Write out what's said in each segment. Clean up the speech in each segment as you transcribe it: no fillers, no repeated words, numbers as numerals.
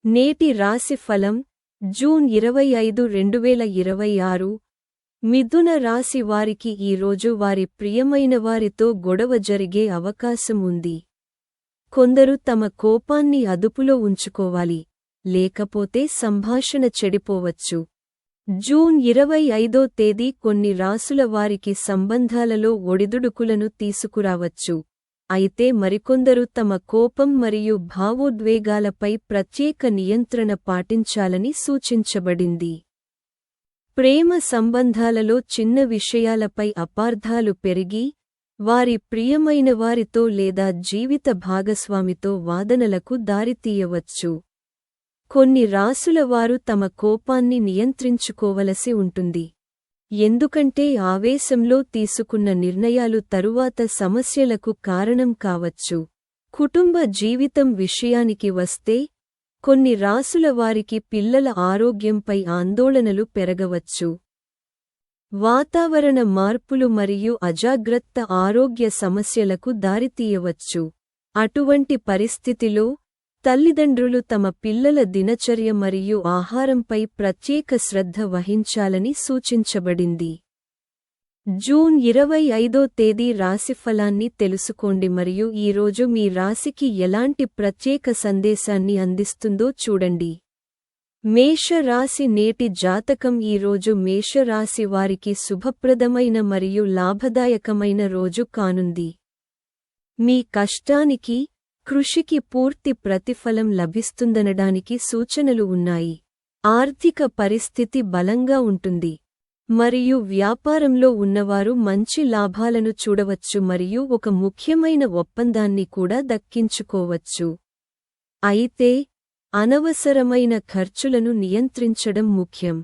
నేటి రాశి ఫలం జూన్ 25, 2026. మిథున రాశి వారికి ఈరోజు వారి ప్రియమైన వారితో గొడవ జరిగే అవకాశం ఉంది. కొందరు తమ కోపాన్ని అదుపులో ఉంచుకోవాలి, లేకపోతే సంభాషణ చెడిపోవచ్చు. జూన్ 25వ తేదీ కొన్ని రాసుల వారికి సంబంధాలలో ఒడిదుడుకులను తీసుకురావచ్చు. అయితే మరికొందరు తమ కోపం మరియు భావోద్వేగాలపై ప్రత్యేక నియంత్రణ పాటించాలని సూచించబడింది. ప్రేమ సంబంధాలలో చిన్న విషయాలపై అపార్థాలు పెరిగి, వారి ప్రియమైన వారితో లేదా జీవిత భాగస్వామితో వాదనలకు దారితీయవచ్చు. కొన్ని రాసుల వారు తమ కోపాన్ని నియంత్రించుకోవలసి ఉంటుంది, ఎందుకంటే ఆవేశంలో తీసుకున్న నిర్ణయాలు తరువాత సమస్యలకు కారణం కావచ్చు. కుటుంబ జీవితం విషయానికి వస్తే, కొన్ని రాసుల వారికి పిల్లల ఆరోగ్యంపై ఆందోళనలు పెరగవచ్చు. వాతావరణ మార్పులు మరియు అజాగ్రత్త ఆరోగ్య సమస్యలకు దారితీయవచ్చు. అటువంటి పరిస్థితిలో, తల్లిదండ్రులు తమ పిల్లల దినచర్య మరియు ఆహారంపై ప్రత్యేక శ్రద్ధ వహించాలని సూచించబడింది. జూన్ 25వ తేదీ రాశిఫలాన్ని తెలుసుకోండి మరియు ఈరోజు మీ రాశికి ఎలాంటి ప్రత్యేక సందేశాన్ని అందిస్తుందో చూడండి. మేష రాశి నేటి జాతకం ఈరోజు మేషరాశి వారికి శుభప్రదమైన మరియు లాభదాయకమైన రోజు కానుంది. మీ కష్టానికి, కృషికి పూర్తి ప్రతిఫలం లభిస్తుందనడానికి సూచనలు ఉన్నాయి. ఆర్థిక పరిస్థితి బలంగా ఉంటుంది, మరియు వ్యాపారంలో ఉన్నవారు మంచి లాభాలను చూడవచ్చు మరియు ఒక ముఖ్యమైన ఒప్పందాన్ని కూడా దక్కించుకోవచ్చు. అయితే, అనవసరమైన ఖర్చులను నియంత్రించడం ముఖ్యం.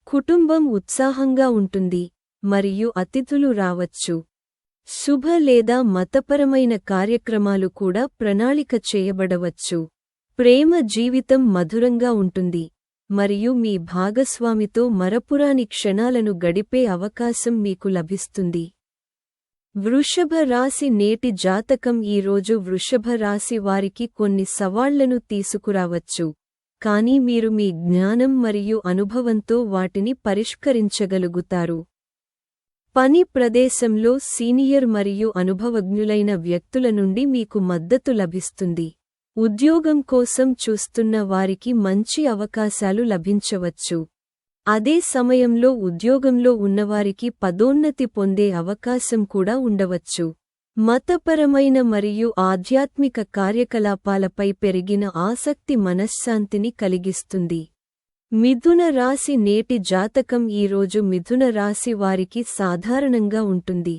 కుటుంబం ఉత్సాహంగా ఉంటుంది, మరియు అతిథులు రావచ్చు. శుభ లేదా మతపరమైన కార్యక్రమాలు కూడా ప్రణాళిక చేయబడవచ్చు. ప్రేమ జీవితం మధురంగా ఉంటుంది, మరియు మీ భాగస్వామితో మరపురాని క్షణాలను గడిపే అవకాశం మీకు లభిస్తుంది. వృషభ రాశి నేటి జాతకం ఈరోజు వృషభ రాశి వారికి కొన్ని సవాళ్లను తీసుకురావచ్చు, కానీ మీరు మీ జ్ఞానం మరియు అనుభవంతో వాటిని పరిష్కరించగలుగుతారు. పని ప్రదేశంలో సీనియర్ మరియు అనుభవజ్ఞులైన వ్యక్తుల నుండి మీకు మద్దతు లభిస్తుంది. ఉద్యోగం కోసం చూస్తున్న వారికి మంచి అవకాశాలు లభించవచ్చు. అదే సమయంలో ఉద్యోగంలో ఉన్నవారికి పదోన్నతి పొందే అవకాశం కూడా ఉండవచ్చు. మతపరమైన మరియు ఆధ్యాత్మిక కార్యకలాపాలపై పెరిగిన ఆసక్తి మనశ్శాంతిని కలిగిస్తుంది. మిథున రాశి నేటి జాతకం ఈరోజు మిథున రాశి వారికి సాధారణంగా ఉంటుంది.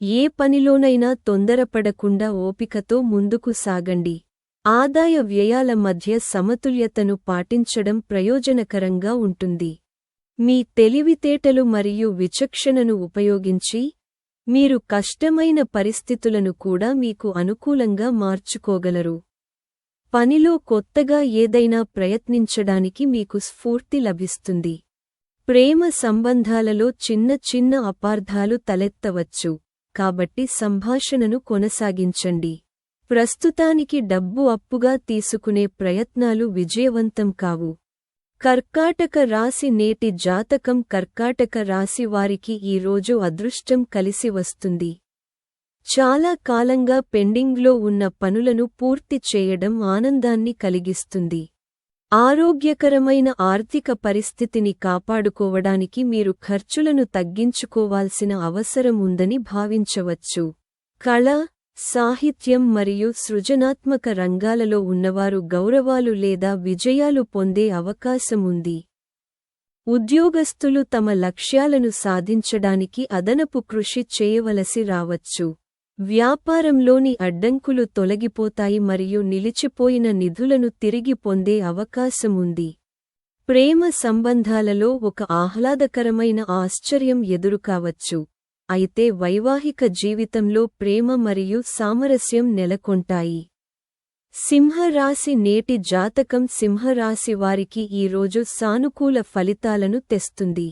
ఏ పనిలోనైనా తొందరపడకుండా ఓపికతో ముందుకు సాగండి. ఆదాయ వ్యయాల మధ్య సమతుల్యతను పాటించడం ప్రయోజనకరంగా ఉంటుంది. మీ తెలివితేటలు మరియు విచక్షణను ఉపయోగించి, మీరు కష్టమైన పరిస్థితులను కూడా మీకు అనుకూలంగా మార్చుకోగలరు. పనిలో కొత్తగా ఏదైనా ప్రయత్నించడానికి మీకు స్ఫూర్తి లభిస్తుంది. ప్రేమ సంబంధాలలో చిన్న చిన్న అపార్థాలు తలెత్తవచ్చు, కాబట్టి సంభాషణను కొనసాగించండి. ప్రస్తుతానికి డబ్బు అప్పుగా తీసుకునే ప్రయత్నాలు విజయవంతం కావు. కర్కాటక రాశి నేటి జాతకం కర్కాటక రాశి వారికి ఈరోజు అదృష్టం కలిసి వస్తుంది. చాలా కాలంగా పెండింగ్లో ఉన్న పనులను పూర్తి చేయడం ఆనందాన్ని కలిగిస్తుంది. ఆరోగ్యకరమైన ఆర్థిక పరిస్థితిని కాపాడుకోవడానికి మీరు ఖర్చులను తగ్గించుకోవాల్సిన అవసరం ఉందని భావించవచ్చు. కళ, సాహిత్యం మరియు సృజనాత్మక రంగాలలో ఉన్నవారు గౌరవాలు లేదా విజయాలు పొందే అవకాశం ఉంది. ఉద్యోగస్తులు తమ లక్ష్యాలను సాధించడానికి అదనపు కృషి చేయవలసి రావచ్చు. వ్యాపారంలోని అడ్డంకులు తొలగిపోతాయి మరియు నిలిచిపోయిన నిధులను తిరిగి పొందే అవకాశం ఉంది. ప్రేమ సంబంధాలలో ఒక ఆహ్లాదకరమైన ఆశ్చర్యం ఎదురుకావచ్చు, అయితే వైవాహిక జీవితంలో ప్రేమ మరియు సామరస్యం నెలకొంటాయి. సింహరాశి నేటి జాతకం సింహరాశి వారికి ఈరోజు సానుకూల ఫలితాలను తెస్తుంది.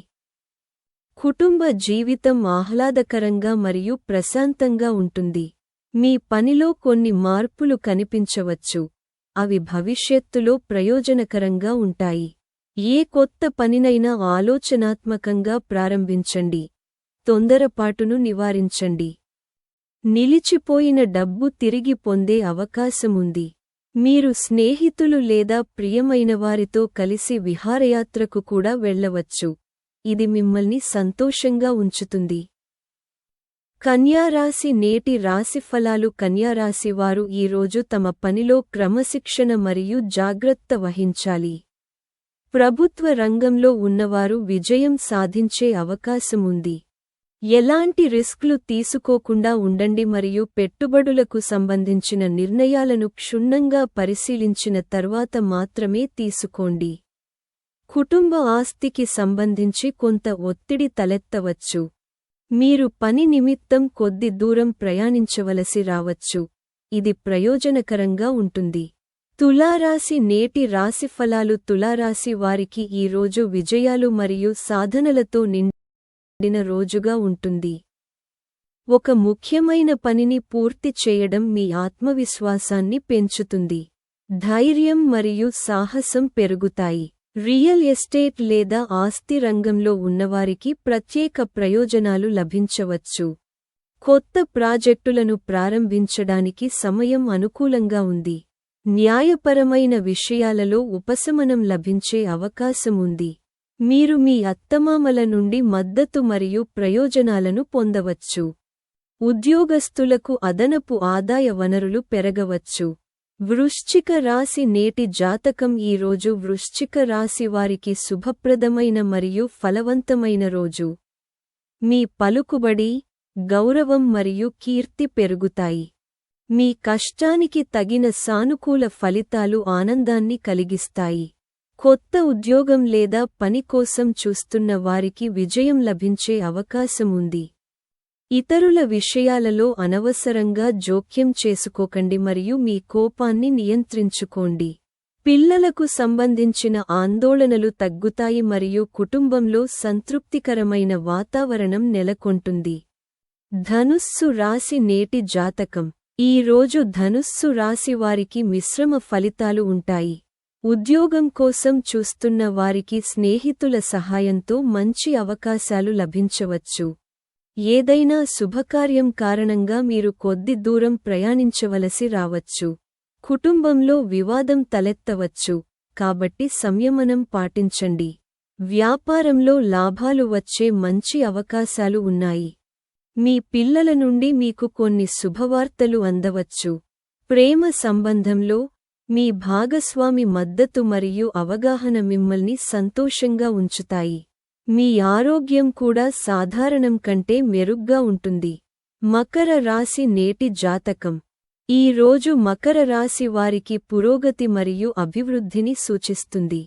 కుటుంబ జీవితం ఆహ్లాదకరంగా మరియు ప్రశాంతంగా ఉంటుంది. మీ పనిలో కొన్ని మార్పులు కనిపించవచ్చు, అవి భవిష్యత్తులో ప్రయోజనకరంగా ఉంటాయి. ఏ కొత్త పనినైనా ఆలోచనాత్మకంగా ప్రారంభించండి. తొందరపాటును నివారించండి. నిలిచిపోయిన డబ్బు తిరిగి పొందే అవకాశముంది. మీరు స్నేహితులు లేదా ప్రియమైనవారితో కలిసి విహారయాత్రకు కూడా వెళ్ళవచ్చు. ఇది మిమ్మల్ని సంతోషంగా ఉంచుతుంది. కన్యారాశి నేటి రాశిఫలాలు. కన్యారాశివారు ఈరోజు తమ పనిలో క్రమశిక్షణ మరియు జాగ్రత్త వహించాలి. ప్రభుత్వ రంగంలో ఉన్నవారు విజయం సాధించే అవకాశముంది. ఎలాంటి రిస్క్లు తీసుకోకుండా ఉండండి మరియు పెట్టుబడులకు సంబంధించిన నిర్ణయాలను క్షుణ్ణంగా పరిశీలించిన తర్వాత మాత్రమే తీసుకోండి. కుటుంబ ఆస్తికి సంబంధించి కొంత ఒత్తిడి తలెత్తవచ్చు. మీరు పని నిమిత్తం కొద్ది దూరం ప్రయాణించవలసి రావచ్చు. ఇది ప్రయోజనకరంగా ఉంటుంది. తులారాశి నేటి రాశిఫలాలు. తులారాశి వారికి ఈ రోజు విజయాలు మరియు సాధనలతో నిండిన రోజుగా ఉంటుంది. ఒక ముఖ్యమైన పనిని పూర్తి చేయడం మీ ఆత్మవిశ్వాసాన్ని పెంచుతుంది. ధైర్యం మరియు సాహసం పెరుగుతాయి. రియల్ ఎస్టేట్ లేదా ఆస్తి రంగంలో ఉన్నవారికి ప్రత్యేక ప్రయోజనాలు లభించవచ్చు. కొత్త ప్రాజెక్టులను ప్రారంభించడానికి సమయం అనుకూలంగా ఉంది. న్యాయపరమైన విషయాలలో ఉపశమనం లభించే అవకాశముంది. మీరు మీ అత్తమామల నుండి మద్దతు మరియు ప్రయోజనాలను పొందవచ్చు. ఉద్యోగస్తులకు అదనపు ఆదాయ వనరులు పెరగవచ్చు. వృశ్చిక రాశి నేటి జాతకం. ఈ రోజు వృశ్చిక రాశి వారికి శుభప్రదమైన మరియు ఫలవంతమైన రోజు. మీ పలుకుబడి, గౌరవం మరియు కీర్తి పెరుగుతాయి. మీ కష్టానికి తగిన సానుకూల ఫలితాలు ఆనందాన్ని కలిగిస్తాయి. కొత్త ఉద్యోగం లేదా పని కోసం చూస్తున్న వారికి విజయం లభించే అవకాశముంది. ఇతరుల విషయాలలో అనవసరంగా జోక్యం చేసుకోకండి మరియు మీ కోపాన్ని నియంత్రించుకోండి. పిల్లలకు సంబంధించిన ఆందోళనలు తగ్గుతాయి మరియు కుటుంబంలో సంతృప్తికరమైన వాతావరణం నెలకొంటుంది. ధనుస్సు రాశి నేటి జాతకం. ఈ రోజు ధనుస్సు రాశి వారికి మిశ్రమ ఫలితాలు ఉంటాయి. ఉద్యోగం కోసం చూస్తున్న వారికి స్నేహితుల సహాయంతో మంచి అవకాశాలు లభించవచ్చు. ఏదైనా శుభకార్యం కారణంగా మీరు కొద్ది దూరం ప్రయాణించవలసి రావచ్చు. కుటుంబంలో వివాదం తలెత్తవచ్చు, కాబట్టి సంయమనం పాటించండి. వ్యాపారంలో లాభాలు వచ్చే మంచి అవకాశాలు ఉన్నాయి. మీ పిల్లల నుండి మీకు కొన్ని శుభవార్తలు అందవచ్చు. ప్రేమ సంబంధంలో మీ భాగస్వామి మద్దతు మరియు అవగాహన మిమ్మల్ని సంతోషంగా ఉంచుతాయి. మీ ఆరోగ్యం కూడా సాధారణం కంటే మెరుగ్గా ఉంటుంది. మకర రాశి నేటి జాతకం. ఈ రోజు మకర రాశి వారికి పురోగతి మరియు అభివృద్ధిని సూచిస్తుంది.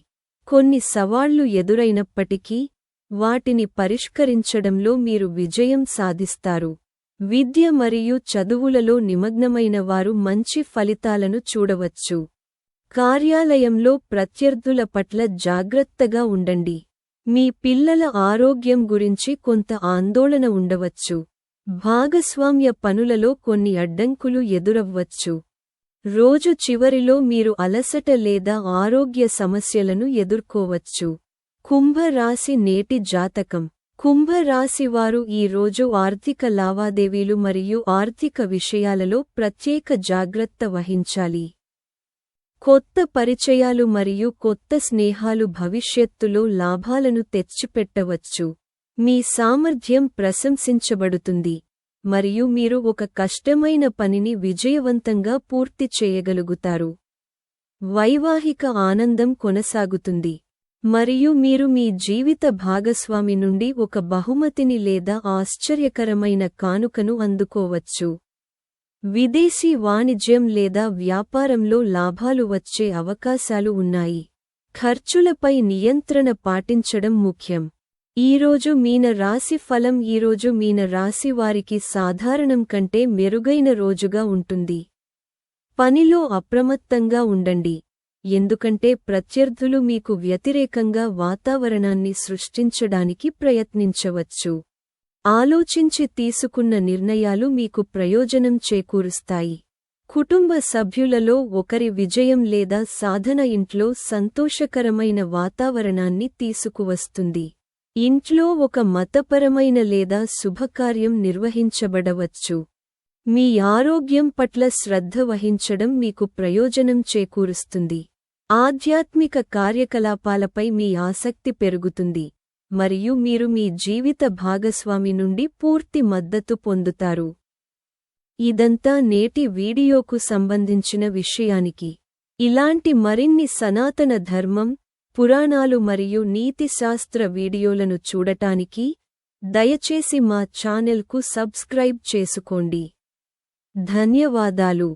కొన్ని సవాళ్లు ఎదురైనప్పటికీ వాటిని పరిష్కరించడంలో మీరు విజయం సాధిస్తారు. విద్య మరియు చదువులలో నిమగ్నమైన వారు మంచి ఫలితాలను చూడవచ్చు. కార్యాలయంలో ప్రత్యర్థుల పట్ల జాగ్రత్తగా ఉండండి. మీ పిల్లల ఆరోగ్యం గురించి కొంత ఆందోళన ఉండవచ్చు. భాగస్వామ్య పనులలో కొన్ని అడ్డంకులు ఎదురవ్వచ్చు. రోజు చివరిలో మీరు అలసట లేదా ఆరోగ్య సమస్యలను ఎదుర్కోవచ్చు. కుంభ రాశి నేటి జాతకం. కుంభ రాశివారు ఈ రోజు ఆర్థిక లావాదేవీలు మరియు ఆర్థిక విషయాలలో ప్రత్యేక జాగ్రత్త వహించాలి. కొత్త పరిచయాలు మరియు కొత్త స్నేహాలు భవిష్యత్తులో లాభాలను తెచ్చిపెట్టవచ్చు. మీ సామర్థ్యం ప్రశంసించబడుతుంది మరియు మీరు ఒక కష్టమైన పనిని విజయవంతంగా పూర్తి చేయగలుగుతారు. వైవాహిక ఆనందం కొనసాగుతుంది మరియు మీరు మీ జీవిత భాగస్వామి నుండి ఒక బహుమతిని లేదా ఆశ్చర్యకరమైన కానుకను అందుకోవచ్చు. విదేశీ వాణిజ్యం లేదా వ్యాపారంలో లాభాలు వచ్చే అవకాశాలు ఉన్నాయి. ఖర్చులపై నియంత్రణ పాటించడం ముఖ్యం. ఈరోజు మీన రాశి ఫలం. ఈరోజు మీన రాశి వారికి సాధారణం కంటే మెరుగైన రోజుగా ఉంటుంది. పనిలో అప్రమత్తంగా ఉండండి, ఎందుకంటే ప్రత్యర్థులు మీకు వ్యతిరేకంగా వాతావరణాన్ని సృష్టించడానికి ప్రయత్నించవచ్చు. ఆలోచించి తీసుకున్న నిర్ణయాలు మీకు ప్రయోజనం చేకూరుస్తాయి. కుటుంబ సభ్యులలో ఒకరి విజయం లేదా సాధన ఇంట్లో సంతోషకరమైన వాతావరణాన్ని తీసుకువస్తుంది. ఇంట్లో ఒక మతపరమైన లేదా శుభకార్యం నిర్వహించబడవచ్చు. మీ ఆరోగ్యం పట్ల శ్రద్ధ వహించడం మీకు ప్రయోజనం చేకూరుస్తుంది. ఆధ్యాత్మిక కార్యకలాపాలపై మీ ఆసక్తి పెరుగుతుంది, మరియు మీరు మీ జీవిత భాగస్వామి నుండి పూర్తి మద్దతు పొందుతారు. ఇదంతా నేటి వీడియోకు సంబంధించిన విషయానికి. ఇలాంటి మరిన్ని సనాతన ధర్మం, పురాణాలు మరియు నీతిశాస్త్ర వీడియోలను చూడటానికి దయచేసి మా ఛానెల్కు సబ్స్క్రైబ్ చేసుకోండి. ధన్యవాదాలు.